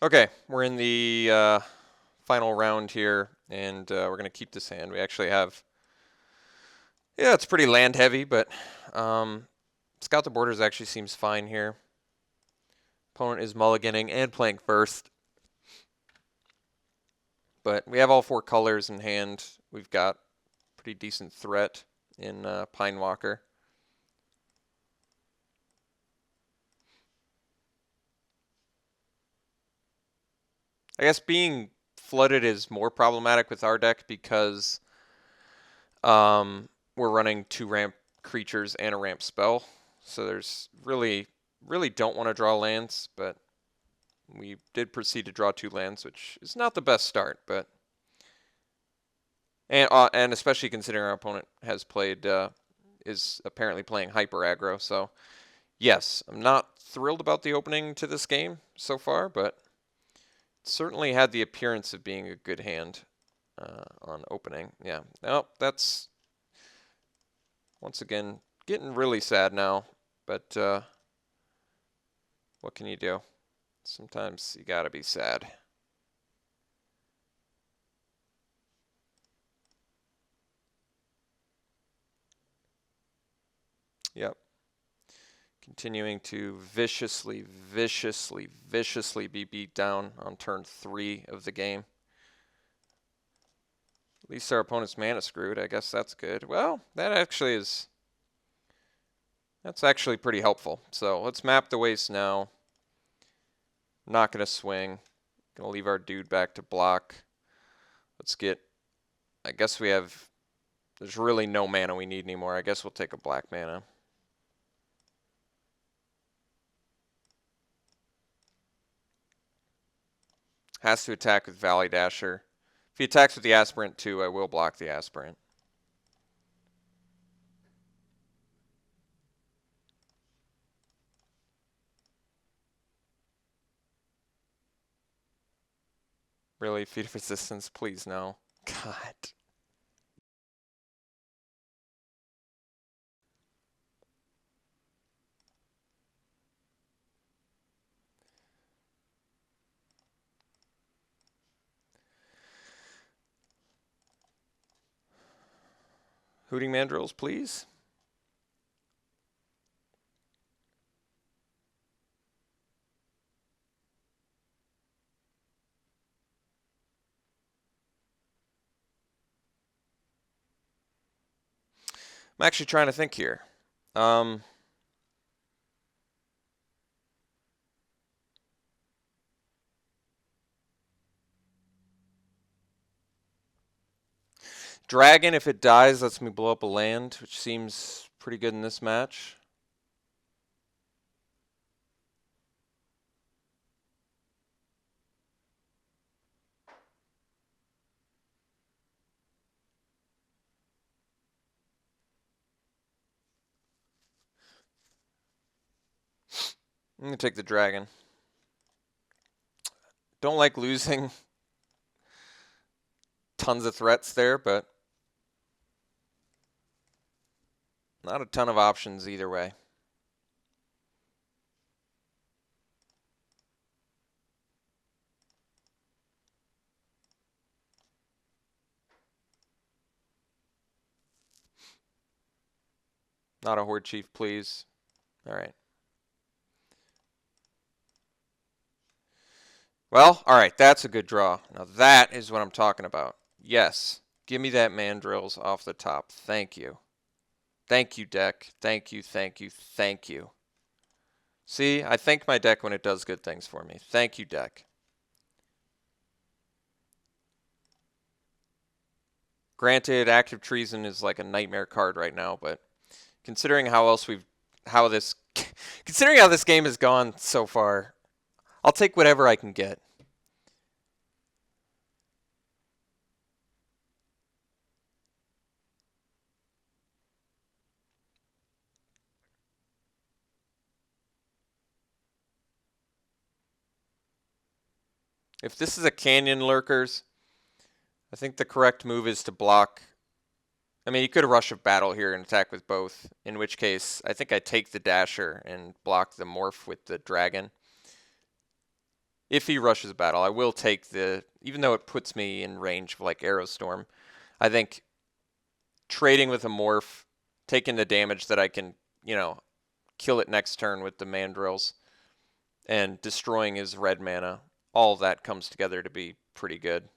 Okay, we're in the final round here, and we're going to keep this hand. We actually have, yeah, it's pretty land heavy, but Scout the Borders actually seems fine here. Opponent is mulliganing and playing first. But we have all 4 colors in hand. We've got pretty decent threat in Pine Walker. I guess being flooded is more problematic with our deck because we're running 2 ramp creatures and a ramp spell. So there's really don't want to draw lands, but we did proceed to draw 2 lands, which is not the best start, but and especially considering our opponent has played is apparently playing hyper aggro. So yes, I'm not thrilled about the opening to this game so far, but it certainly had the appearance of being a good hand on opening. Yeah, no, that's once again getting really sad now, but what can you do? Sometimes you gotta be sad. Yep. Continuing to viciously be beat down on turn 3 of the game. At least our opponent's mana screwed. I guess that's good. Well, that's actually pretty helpful. So let's map the waste now. Not going to swing. Going to leave our dude back to block. Let's get, I guess there's really no mana we need anymore. I guess we'll take a black mana. Has to attack with Valley Dasher. If he attacks with the Aspirant too, I will block the Aspirant. Really? Feat of Resistance? Please no. God. Hooting Mandrills, please. I'm actually trying to think here. Dragon, if it dies, lets me blow up a land, which seems pretty good in this match. I'm going to take the dragon. Don't like losing tons of threats there, but not a ton of options either way. Not a Horde Chief, please. All right. Well, all right, that's a good draw. Now that is what I'm talking about. Yes, give me that mandrills off the top. Thank you. Thank you, deck. Thank you, thank you, thank you. See, I thank my deck when it does good things for me. Thank you, deck. Granted, Active Treason is like a nightmare card right now, but considering considering how this game has gone so far, I'll take whatever I can get. If this is a Canyon Lurkers, I think the correct move is to block. I mean, you could rush of battle here and attack with both, in which case I think I take the Dasher and block the Morph with the Dragon. if he rushes battle, I will take the, even though it puts me in range of like Aerostorm, I think trading with a morph, taking the damage that I can, kill it next turn with the mandrills, and destroying his red mana, all of that comes together to be pretty good.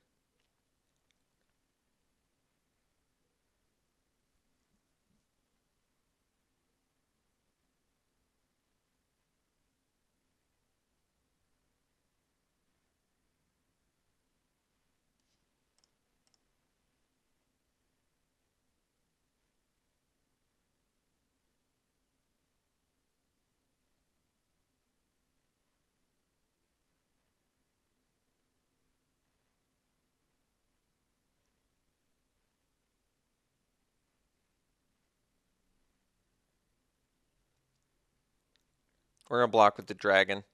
We're going to block with the dragon.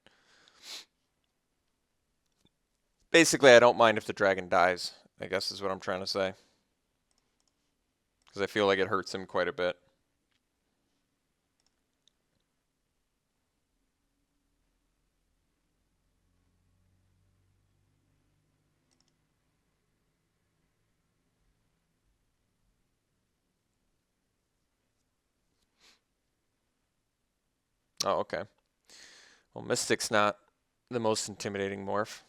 Basically, I don't mind if the dragon dies, I guess is what I'm trying to say. Because I feel like it hurts him quite a bit. Oh, okay. Well, Mystic's not the most intimidating morph.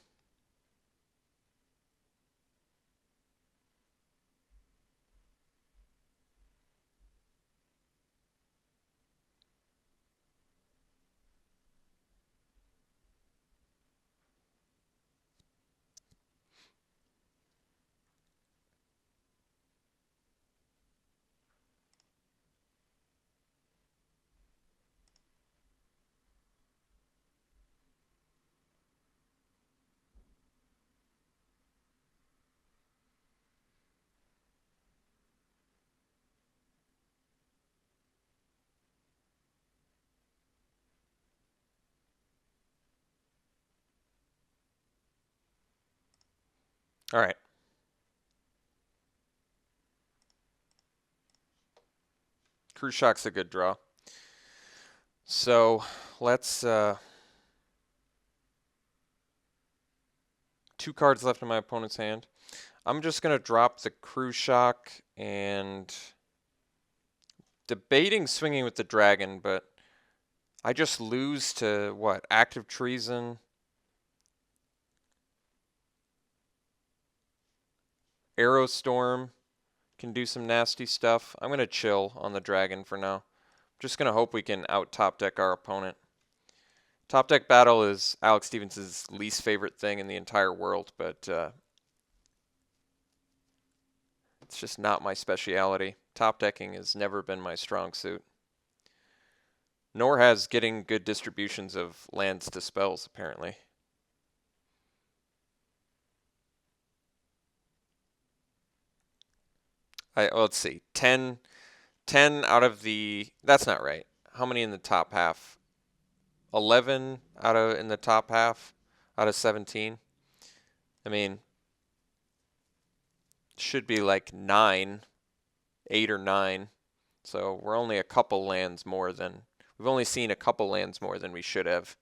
All right. Cruise Shock's a good draw. So let's 2 cards left in my opponent's hand. I'm just going to drop the Cruise Shock and debating swinging with the dragon, but I just lose to what? Active Treason. Aerostorm can do some nasty stuff. I'm going to chill on the dragon for now. Just going to hope we can out top deck our opponent. Top deck battle is Alex Stephenson's least favorite thing in the entire world, but it's just not my speciality. Top decking has never been my strong suit. Nor has getting good distributions of lands to spells, apparently. Let's see. 10 out of the... That's not right. How many in the top half? 11 in the top half out of 17. I mean, should be like 9, 8 or 9. So we're only a couple lands more than... We've only seen a couple lands more than we should have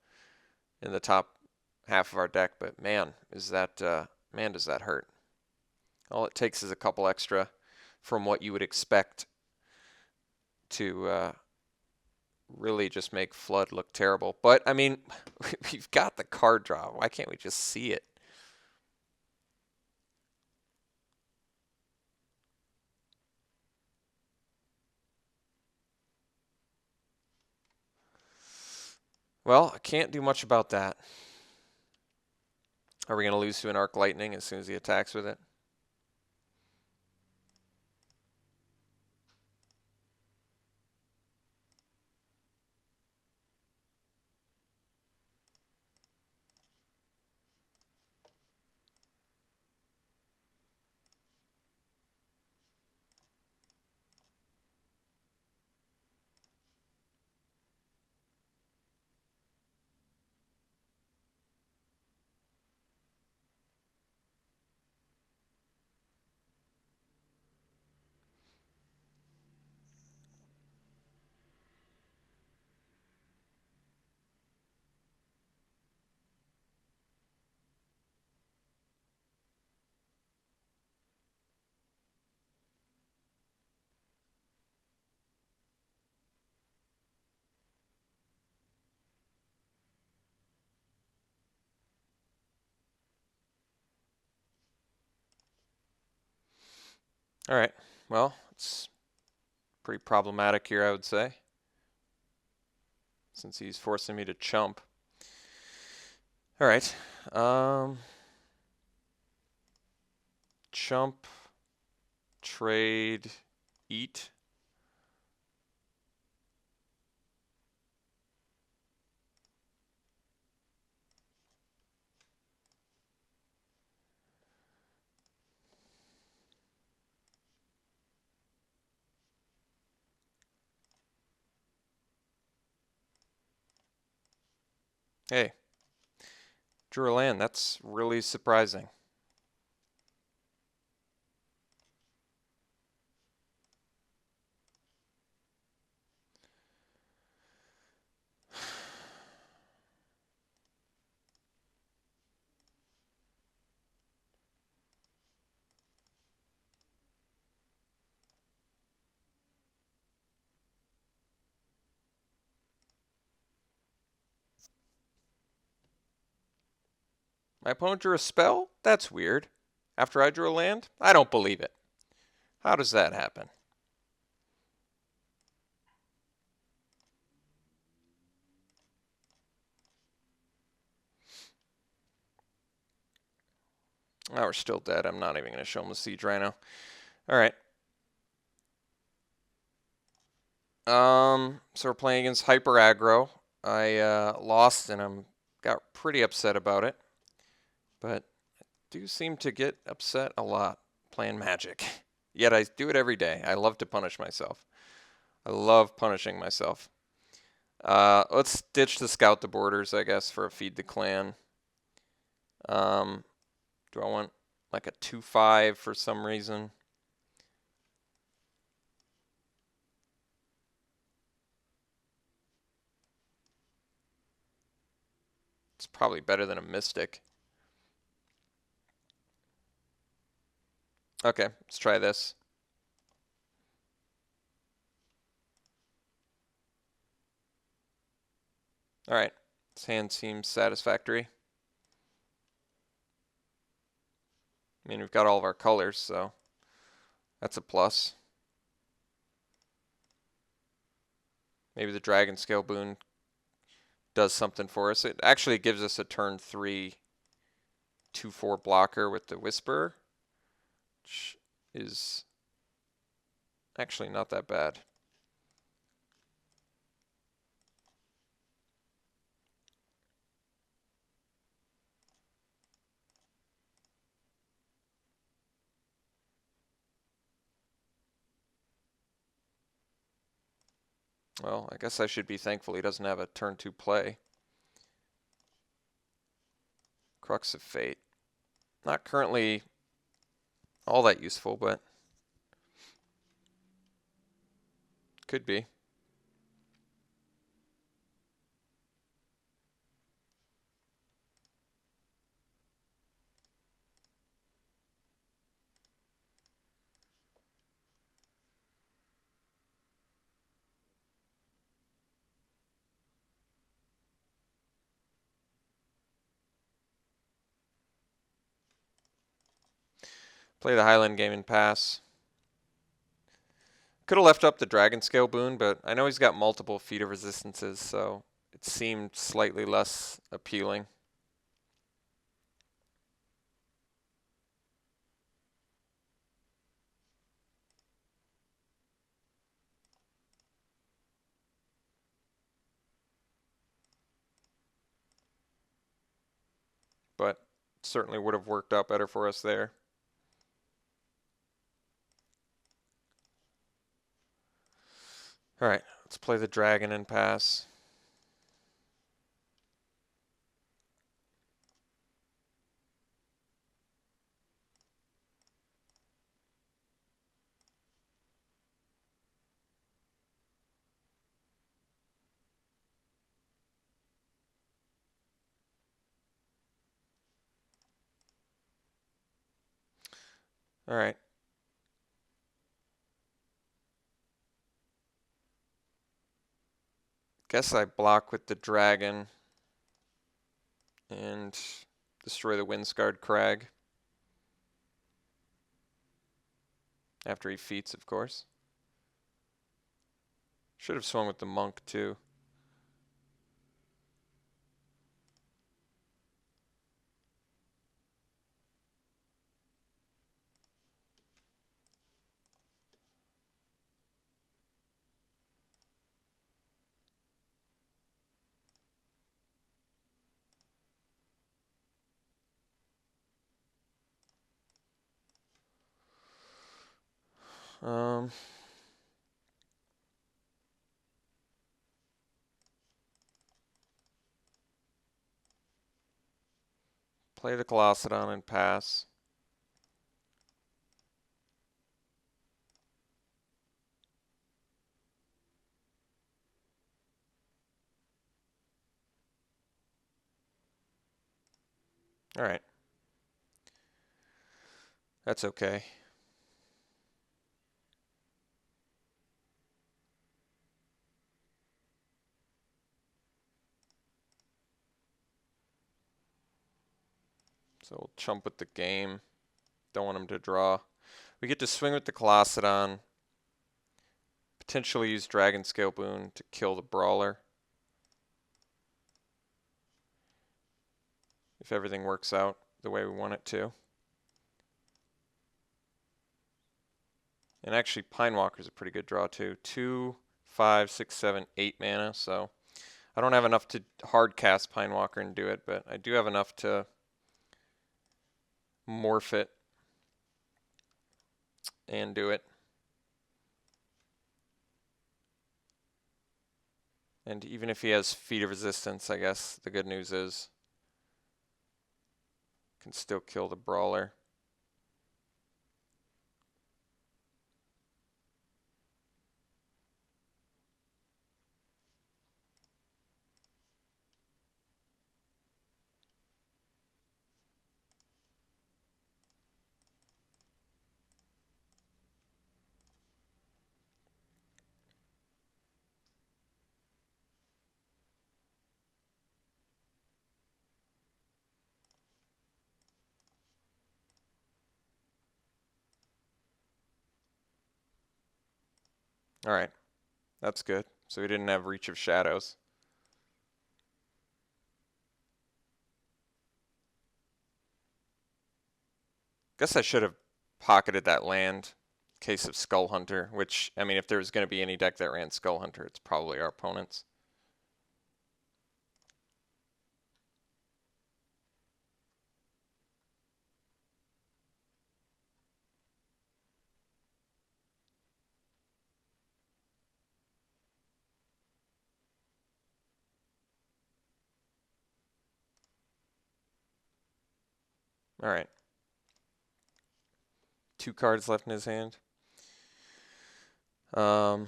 in the top half of our deck. But man, does that hurt. All it takes is a couple extra from what you would expect to really just make Flood look terrible. But, I mean, we've got the card draw. Why can't we just see it? Well, I can't do much about that. Are we going to lose to an Arc Lightning as soon as he attacks with it? All right. Well, it's pretty problematic here, I would say, since he's forcing me to chump. All right. Chump, trade, eat. Hey, drew a land. That's really surprising. My opponent drew a spell? That's weird. After I drew a land? I don't believe it. How does that happen? Oh, we're still dead. I'm not even going to show him the Siege Rhino. All right. So we're playing against Hyper Aggro. I lost and I'm got pretty upset about it. But I do seem to get upset a lot playing Magic. Yet I do it every day. I love to punish myself. I love punishing myself. Let's ditch the Scout the Borders, I guess, for a Feed the Clan. Do I want like a 2/5 for some reason? It's probably better than a Mystic. Okay, let's try this. All right, this hand seems satisfactory. I mean, we've got all of our colors, so that's a plus. Maybe the Dragon Scale Boon does something for us. It actually gives us a turn 3 2/4 blocker with the Whisper, which is actually not that bad. Well, I guess I should be thankful he doesn't have a turn 2 play. Crux of Fate. Not currently all that useful, but could be. Play the Highland game and pass. Could have left up the Dragon Scale Boon, but I know he's got multiple Feet of Resistances, so it seemed slightly less appealing. But certainly would have worked out better for us there. All right, let's play the dragon and pass. All right. Guess I block with the dragon and destroy the Windscarred Crag. After he feats, of course. Should have swung with the monk, too. Um, play the Colossedon and pass. All right. That's okay. So we'll chump with the game. Don't want him to draw. We get to swing with the Colossedon. Potentially use Dragon Scale Boon to kill the Brawler. If everything works out the way we want it to. And actually, Pine Walker's a pretty good draw too. 2, 5, 6, 7, 8 mana. So I don't have enough to hard cast Pine Walker and do it, but I do have enough to morph it and do it. And even if he has Feat of Resistance, I guess the good news is can still kill the Brawler. All right, that's good. So we didn't have Reach of Shadows. Guess I should have pocketed that land in case of Skull Hunter, which, I mean, if there was going to be any deck that ran Skull Hunter, it's probably our opponent's. All right. 2 cards left in his hand. I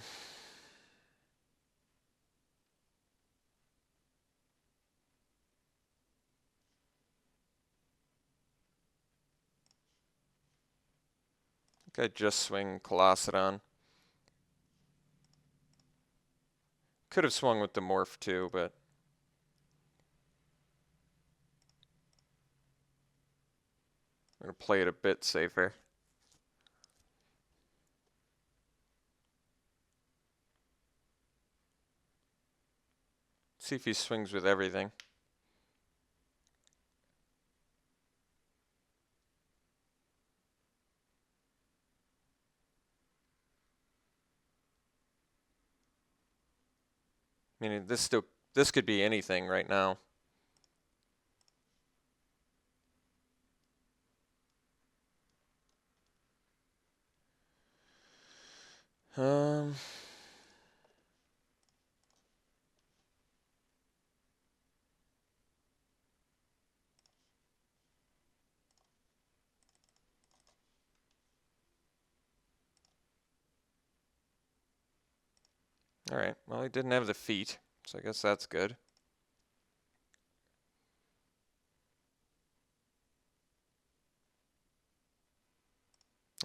think I just swing Colossedon. Could have swung with the Morph too, but I'm going to play it a bit safer. See if he swings with everything. I mean, this could be anything right now. Um, all right. Well, he didn't have the feet, so I guess that's good.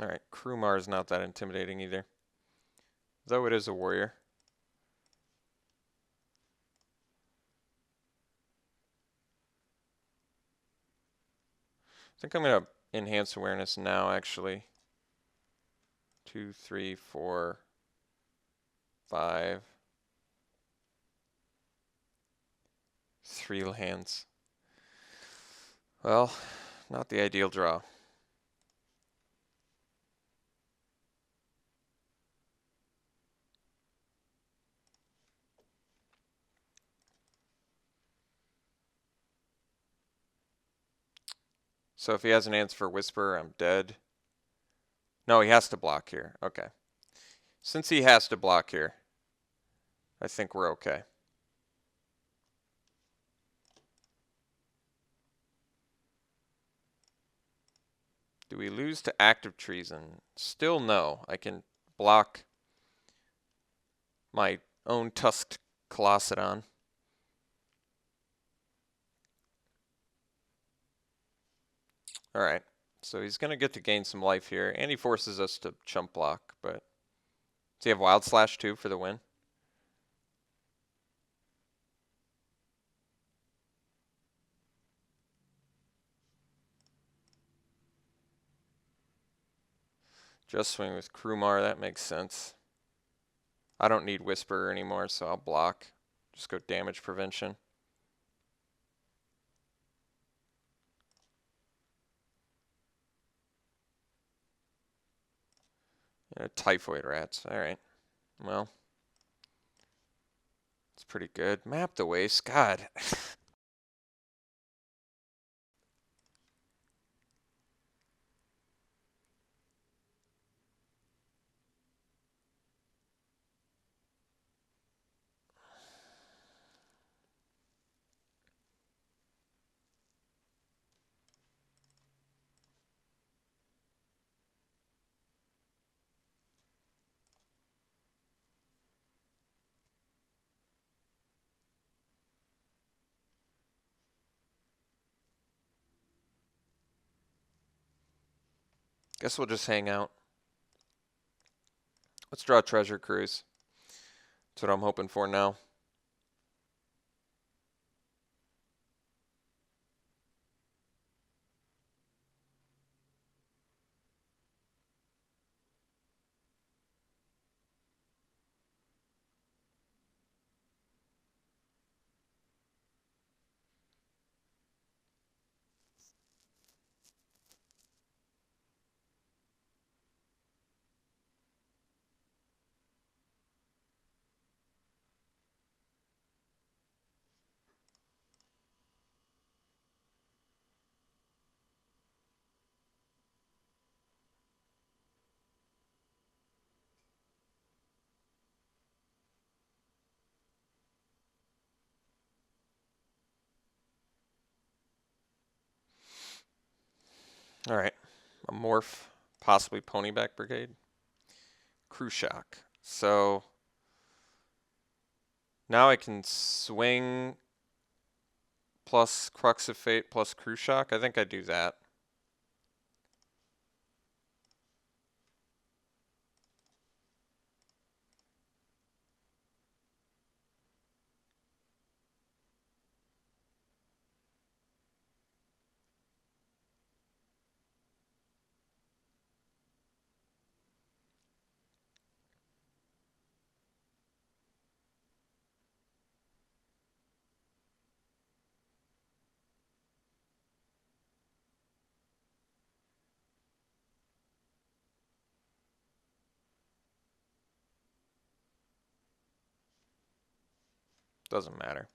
All right. Krumar is not that intimidating either, though it is a warrior. I think I'm going to enhance awareness now, actually. 2, 3, 4, 5. 3 lands. Well, not the ideal draw. So if he has an answer for Whisper, I'm dead. No, he has to block here. Okay. Since he has to block here, I think we're okay. Do we lose to active treason? Still no. I can block my own tusked Colossedon. Alright. So he's going to get to gain some life here, and he forces us to chump block, but does he have Wild Slash too for the win? Just swing with Krumar, that makes sense. I don't need Whisperer anymore, so I'll block. Just go damage prevention. Typhoid Rats, alright. Well, it's pretty good. Map the waste, God. Guess we'll just hang out. Let's draw Treasure Cruise. That's what I'm hoping for now. Alright. A Morph, possibly Ponyback Brigade. Crew Shock. So now I can swing plus Crux of Fate plus Crew Shock. I think I do that. Doesn't matter.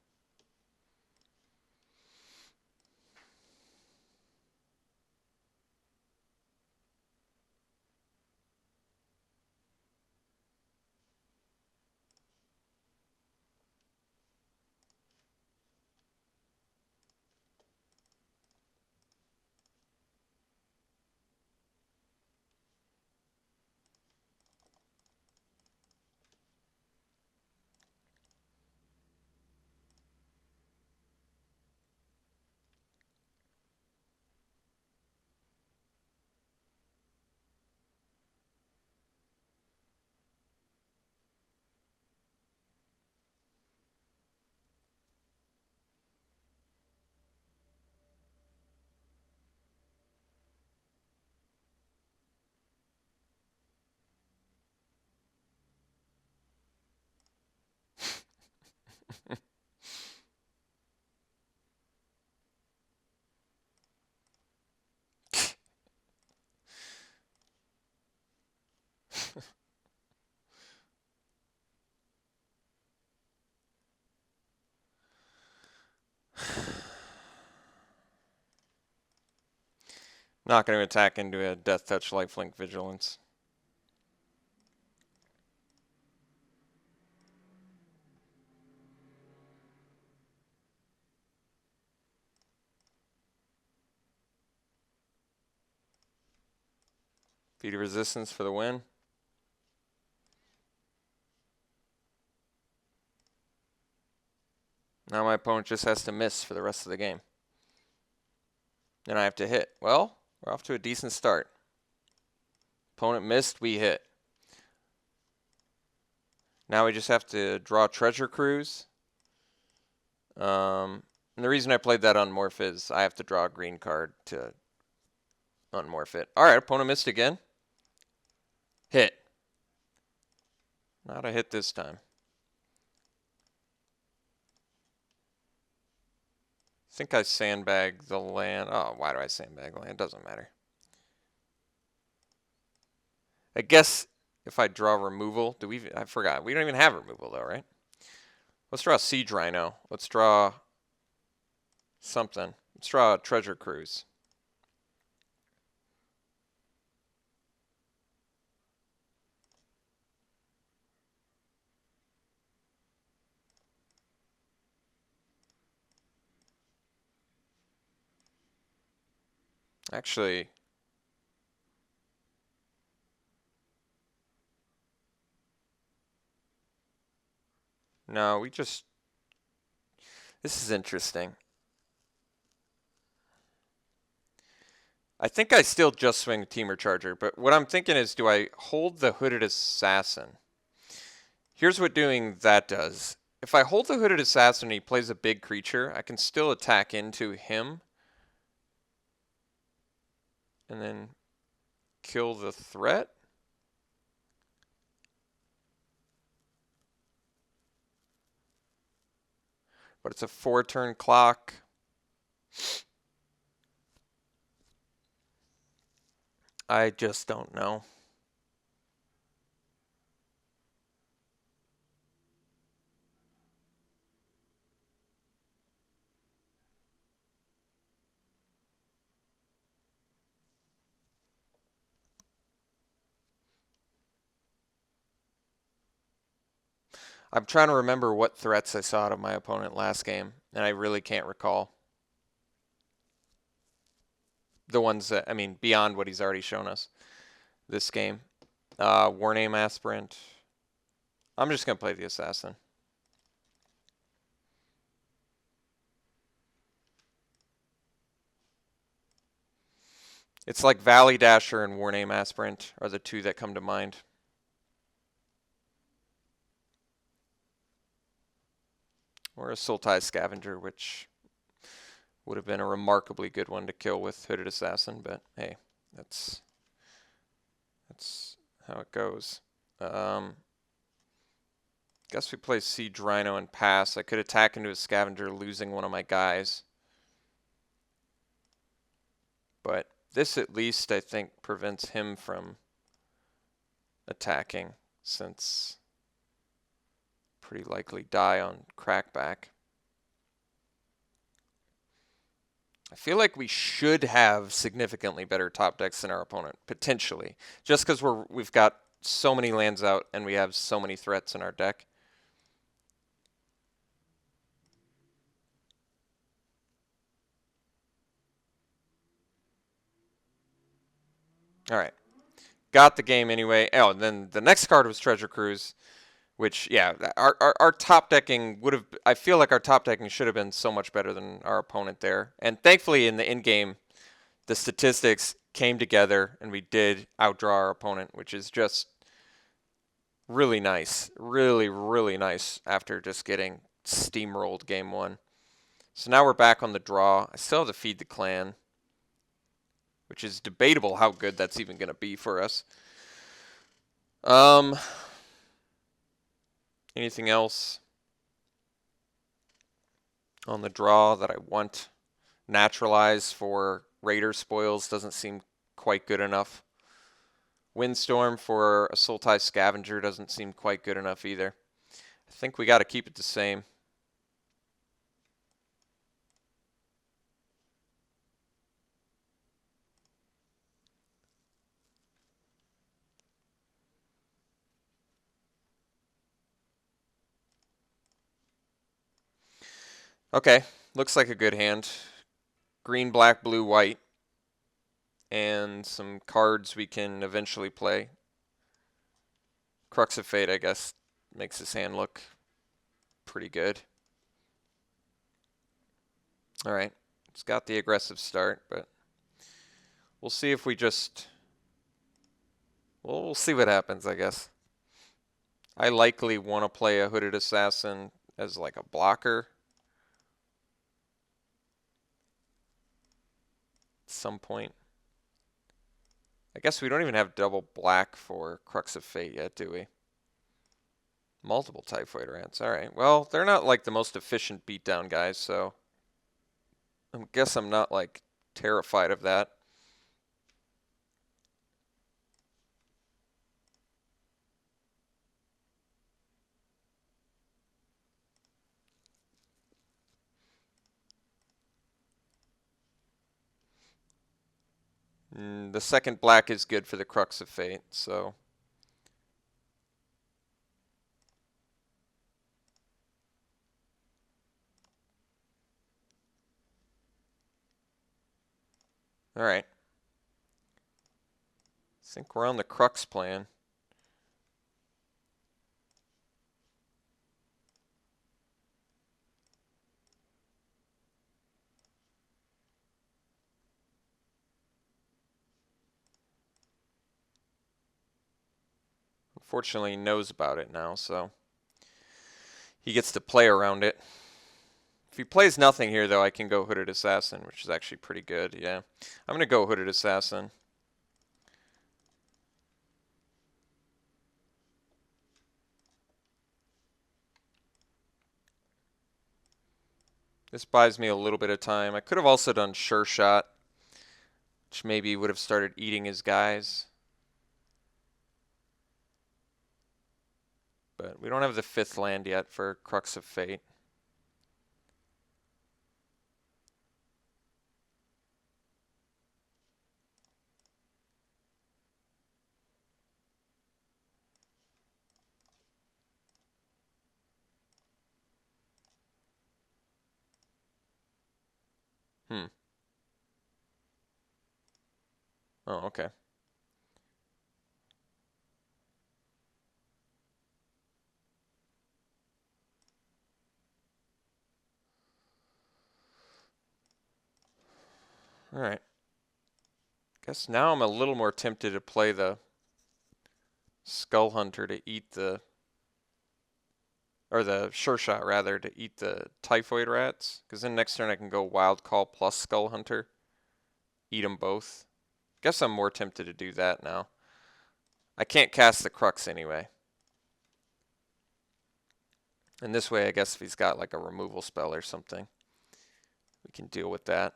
Not going to attack into a Death Touch Lifelink Vigilance. Feed Resistance for the win. Now my opponent just has to miss for the rest of the game. Then I have to hit. Well, we're off to a decent start. Opponent missed, we hit. Now we just have to draw Treasure Cruise. And the reason I played that unmorph is I have to draw a green card to unmorph it. Alright, opponent missed again. Hit. Not a hit this time. I think I sandbag the land. Oh, why do I sandbag the land? Doesn't matter. I guess if I draw removal, I forgot. We don't even have removal though, right? Let's draw Siege Rhino. Let's draw something. Let's draw Treasure Cruise. Actually, no, this is interesting. I think I still just swing Teamer Charger, but what I'm thinking is, do I hold the Hooded Assassin? Here's what doing that does. If I hold the Hooded Assassin and he plays a big creature, I can still attack into him and then kill the threat. But it's a 4-turn clock. I just don't know. I'm trying to remember what threats I saw out of my opponent last game, and I really can't recall. The ones that, I mean, beyond what he's already shown us this game. Warname Aspirant. I'm just going to play the Assassin. It's like Valley Dasher and Warname Aspirant are the two that come to mind. Or a Sultai Scavenger, which would have been a remarkably good one to kill with Hooded Assassin, but hey, that's how it goes. Guess we play Siege Rhino and pass. I could attack into a Scavenger, losing one of my guys. But this at least, I think, prevents him from attacking, since pretty likely die on Crackback. I feel like we should have significantly better top decks than our opponent, potentially. Just because we've got so many lands out and we have so many threats in our deck. Alright. Got the game anyway. Oh, and then the next card was Treasure Cruise, which, yeah, our top decking would have... I feel like our top decking should have been so much better than our opponent there. And thankfully, in the in-game, the statistics came together and we did outdraw our opponent, which is just really nice. Really, really nice after just getting steamrolled game one. So now we're back on the draw. I still have to feed the clan, which is debatable how good that's even going to be for us. Anything else on the draw that I want? Naturalize for Raider spoils doesn't seem quite good enough. Windstorm for a Sultai Scavenger doesn't seem quite good enough either. I think we got to keep it the same. Okay, looks like a good hand. Green, black, blue, white. And some cards we can eventually play. Crux of Fate, I guess, makes this hand look pretty good. All right, it's got the aggressive start, but we'll see if we just... Well, we'll see what happens, I guess. I likely want to play a Hooded Assassin as like a blocker at some point. I guess we don't even have double black for Crux of Fate yet, do we? Multiple Typhoid Rats. All right. Well, they're not like the most efficient beatdown guys, so I guess I'm not like terrified of that. The second black is good for the Crux of Fate, so... All right. I think we're on the Crux plan. Unfortunately, he knows about it now, so he gets to play around it. If he plays nothing here, though, I can go Hooded Assassin, which is actually pretty good. Yeah, I'm going to go Hooded Assassin. This buys me a little bit of time. I could have also done Sure Shot, which maybe would have started eating his guys. But we don't have the 5th land yet for Crux of Fate. Oh, okay. All right. Guess now I'm a little more tempted to play the Skull Hunter to eat the... Or the Sure Shot, rather, to eat the Typhoid Rats. Because then next turn I can go Wild Call plus Skull Hunter. Eat them both. Guess I'm more tempted to do that now. I can't cast the Crux anyway. And this way, I guess if he's got like a removal spell or something, we can deal with that.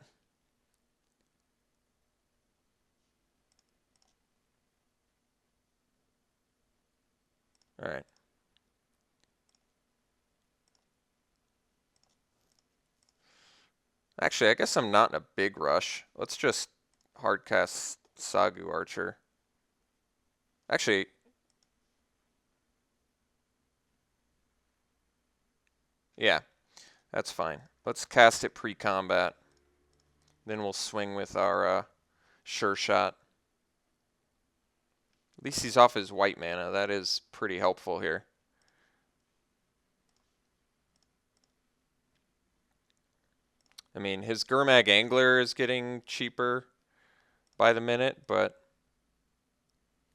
All right. Actually, I guess I'm not in a big rush. Let's just hardcast Sagu Archer. Actually, yeah, that's fine. Let's cast it pre-combat. Then we'll swing with our Sure Shot. At least he's off his white mana. That is pretty helpful here. I mean, his Gurmag Angler is getting cheaper by the minute, but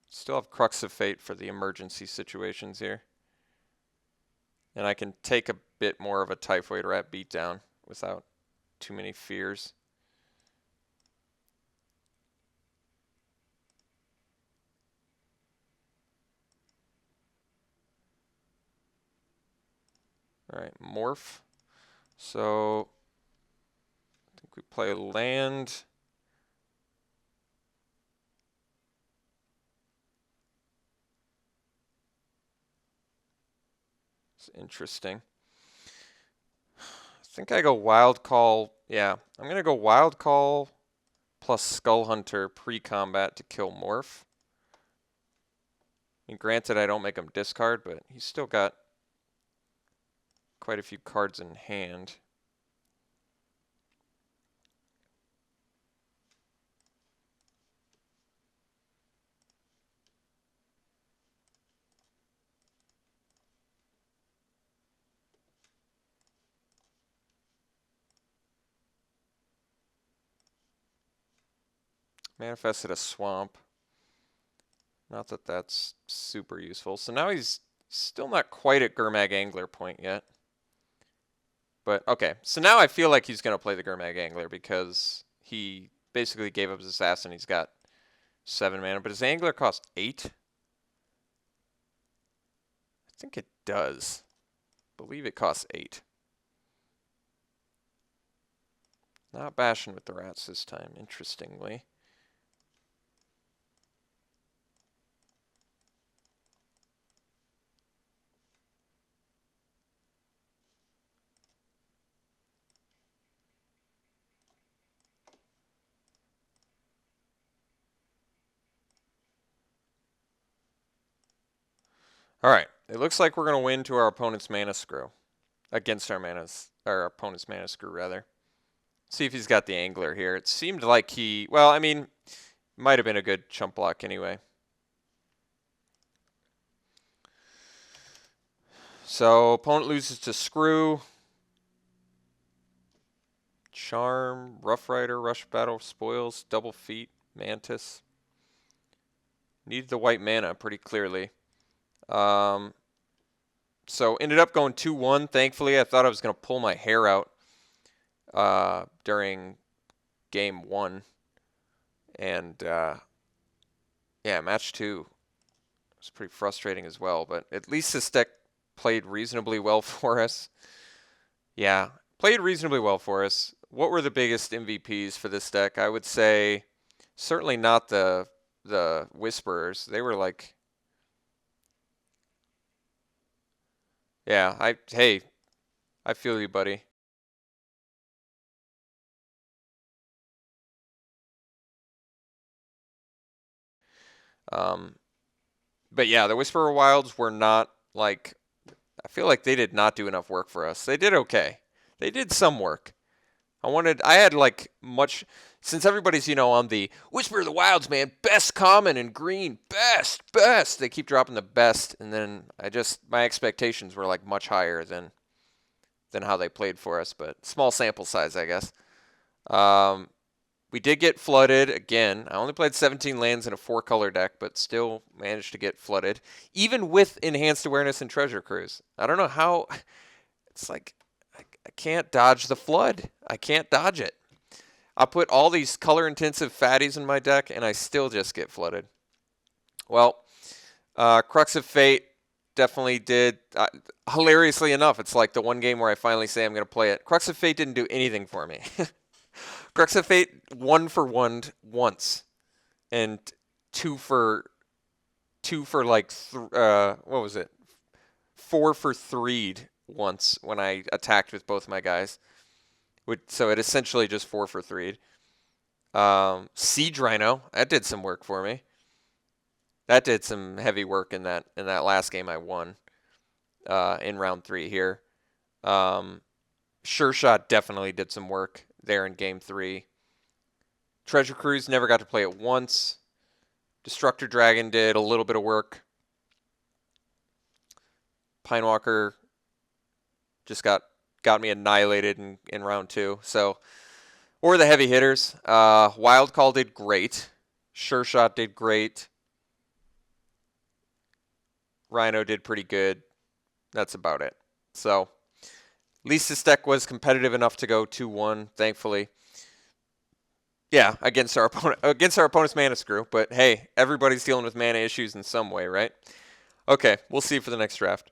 still have Crux of Fate for the emergency situations here. And I can take a bit more of a Typhoid Rat beatdown without too many fears. All right, Morph. So I think we play land. It's interesting. I think I go Wild Call. Yeah, I'm going to go Wild Call plus Skull Hunter pre-combat to kill Morph. I mean, granted, I don't make him discard, but he's still got quite a few cards in hand. Manifested a Swamp. Not that that's super useful. So now he's still not quite at Gurmag Angler point yet. But okay, so now I feel like he's going to play the Gurmag Angler because he basically gave up his Assassin. He's got 7 mana, but his Angler costs 8. I think it does. I believe it costs 8. Not bashing with the rats this time, interestingly. All right, it looks like we're going to win to our opponent's Mana Screw. Against our opponent's Mana Screw, rather. See if he's got the Angler here. It seemed like he, well, I mean, might have been a good chump block anyway. So opponent loses to Screw. Charm, Rough Rider, Rush Battle, Spoils, Double Feet, Mantis. Needed the white mana pretty clearly. So ended up going 2-1. Thankfully, I thought I was going to pull my hair out during game 1. And yeah, match 2 was pretty frustrating as well. But at least this deck played reasonably well for us. Yeah, played reasonably well for us. What were the biggest MVPs for this deck? I would say certainly not the Whisperers. They were like, yeah, hey, I feel you, buddy. But yeah, the Whisperer Wilds were not like, I feel like they did not do enough work for us. They did okay. They did some work. I had like much, since everybody's, on the Whisper of the Wilds, man, best common and green, best. They keep dropping the best, and then my expectations were like much higher than how they played for us, but small sample size, I guess. We did get flooded again. I only played 17 lands in a 4-color deck, but still managed to get flooded, even with Enhanced Awareness and Treasure Cruise. I don't know how. It's like I can't dodge the flood. I can't dodge it. I put all these color-intensive fatties in my deck, and I still just get flooded. Well, Crux of Fate definitely did. Hilariously enough, it's like the one game where I finally say I'm going to play it. Crux of Fate didn't do anything for me. Crux of Fate 1-for-1'd once, and 2 for like what was it? 4-for-3'd once when I attacked with both my guys. So it essentially just 4-for-3'd. Siege Rhino, that did some work for me. That did some heavy work in that last game I won in round 3 here. Sure Shot definitely did some work there in game 3. Treasure Cruise never got to play it once. Destructor Dragon did a little bit of work. Pinewalker just got me annihilated in round 2. So, or the heavy hitters. Wild Call did great. Sure Shot did great. Rhino did pretty good. That's about it. So, at least this deck was competitive enough to go 2-1, thankfully. Yeah, against our opponent's Mana Screw. But hey, everybody's dealing with mana issues in some way, right? Okay, we'll see you for the next draft.